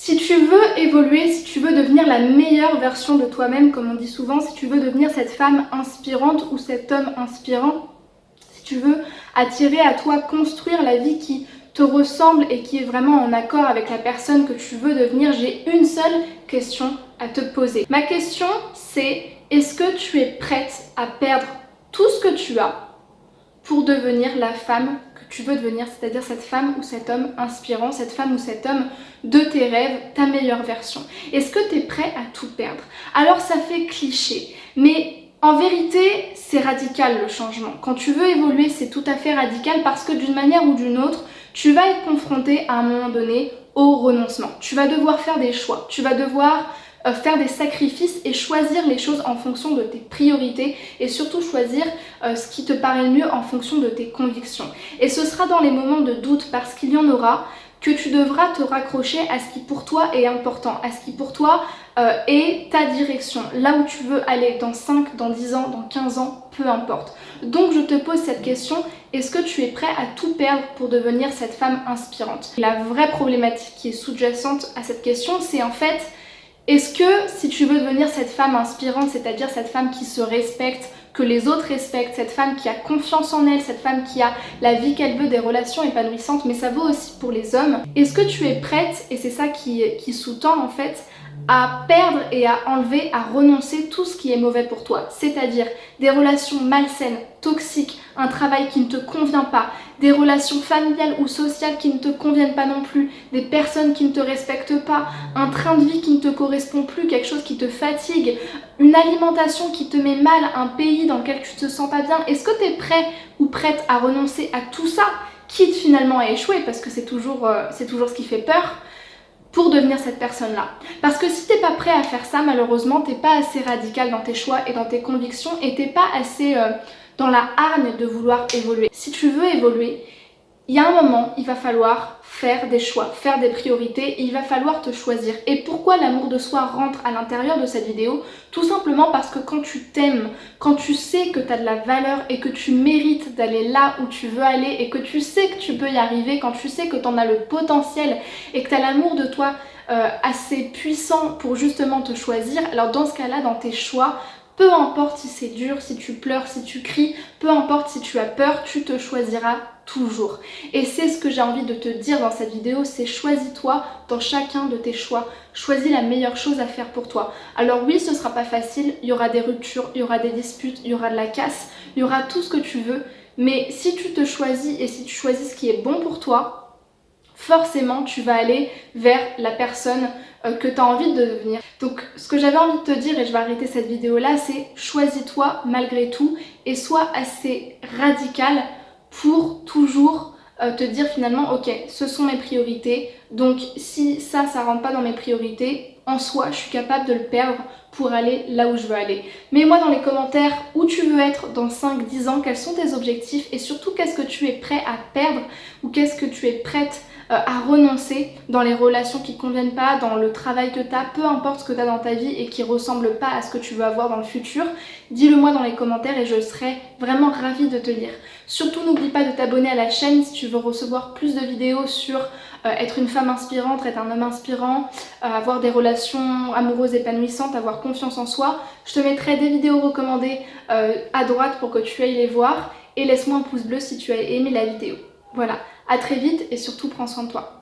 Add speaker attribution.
Speaker 1: Si tu veux évoluer, si tu veux devenir la meilleure version de toi-même, comme on dit souvent, si tu veux devenir cette femme inspirante ou cet homme inspirant, si tu veux attirer à toi, construire la vie qui te ressemble et qui est vraiment en accord avec la personne que tu veux devenir, j'ai une seule question à te poser. Ma question, c'est: est-ce que tu es prête à perdre tout ce que tu as pour devenir la femme que tu veux devenir, c'est-à-dire cette femme ou cet homme inspirant, cette femme ou cet homme de tes rêves, ta meilleure version? Est-ce que tu es prêt à tout perdre? Alors ça fait cliché, mais en vérité, c'est radical le changement. Quand tu veux évoluer, c'est tout à fait radical parce que d'une manière ou d'une autre, tu vas être confronté à un moment donné au renoncement. Tu vas devoir faire des choix, tu vas devoir faire des sacrifices et choisir les choses en fonction de tes priorités et surtout choisir ce qui te paraît le mieux en fonction de tes convictions. Et ce sera dans les moments de doute, parce qu'il y en aura, que tu devras te raccrocher à ce qui pour toi est important, à ce qui pour toi est ta direction, là où tu veux aller dans 5, dans 10 ans, dans 15 ans, peu importe. Donc je te pose cette question: est-ce que tu es prêt à tout perdre pour devenir cette femme inspirante? La vraie problématique qui est sous-jacente à cette question, c'est en fait: est-ce que si tu veux devenir cette femme inspirante, c'est-à-dire cette femme qui se respecte, que les autres respectent, cette femme qui a confiance en elle, cette femme qui a la vie qu'elle veut, des relations épanouissantes, mais ça vaut aussi pour les hommes, est-ce que tu es prête, et c'est ça qui sous-tend en fait, à perdre et à enlever, à renoncer tout ce qui est mauvais pour toi, c'est-à-dire des relations malsaines, toxiques, un travail qui ne te convient pas, des relations familiales ou sociales qui ne te conviennent pas non plus, des personnes qui ne te respectent pas, un train de vie qui ne te correspond plus, quelque chose qui te fatigue, une alimentation qui te met mal, un pays dans lequel tu te sens pas bien? Est-ce que tu es prêt ou prête à renoncer à tout ça, quitte finalement à échouer, parce que c'est toujours ce qui fait peur, pour devenir cette personne-là? Parce que si t'es pas prêt à faire ça, malheureusement, t'es pas assez radical dans tes choix et dans tes convictions, et t'es pas assez dans la hargne de vouloir évoluer. Si tu veux évoluer, il y a un moment, il va falloir faire des choix, faire des priorités, et il va falloir te choisir. Et pourquoi l'amour de soi rentre à l'intérieur de cette vidéo? Tout simplement parce que quand tu t'aimes, quand tu sais que tu as de la valeur et que tu mérites d'aller là où tu veux aller et que tu sais que tu peux y arriver, quand tu sais que tu en as le potentiel et que tu as l'amour de toi assez puissant pour justement te choisir, alors dans ce cas-là, dans tes choix, peu importe si c'est dur, si tu pleures, si tu cries, peu importe si tu as peur, tu te choisiras toujours. Et c'est ce que j'ai envie de te dire dans cette vidéo, c'est: choisis-toi dans chacun de tes choix, choisis la meilleure chose à faire pour toi. Alors oui, ce sera pas facile, il y aura des ruptures, il y aura des disputes, il y aura de la casse, il y aura tout ce que tu veux, mais si tu te choisis et si tu choisis ce qui est bon pour toi, forcément tu vas aller vers la personne que tu as envie de devenir. Donc ce que j'avais envie de te dire, et je vais arrêter cette vidéo là, c'est: choisis-toi malgré tout et sois assez radical pour toujours te dire finalement: ok, ce sont mes priorités, donc si ça rentre pas dans mes priorités, en soi je suis capable de le perdre pour aller là où je veux aller. Mets-moi dans les commentaires où tu veux être dans 5-10 ans, quels sont tes objectifs, et surtout qu'est-ce que tu es prêt à perdre ou qu'est-ce que tu es prête à renoncer dans les relations qui ne conviennent pas, dans le travail que tu as, peu importe ce que tu as dans ta vie et qui ne ressemble pas à ce que tu veux avoir dans le futur. Dis-le moi dans les commentaires et je serai vraiment ravie de te lire. Surtout n'oublie pas de t'abonner à la chaîne si tu veux recevoir plus de vidéos sur être une femme inspirante, être un homme inspirant, avoir des relations amoureuses épanouissantes, avoir confiance en soi. Je te mettrai des vidéos recommandées à droite pour que tu ailles les voir, et laisse-moi un pouce bleu si tu as aimé la vidéo. Voilà, à très vite et surtout prends soin de toi.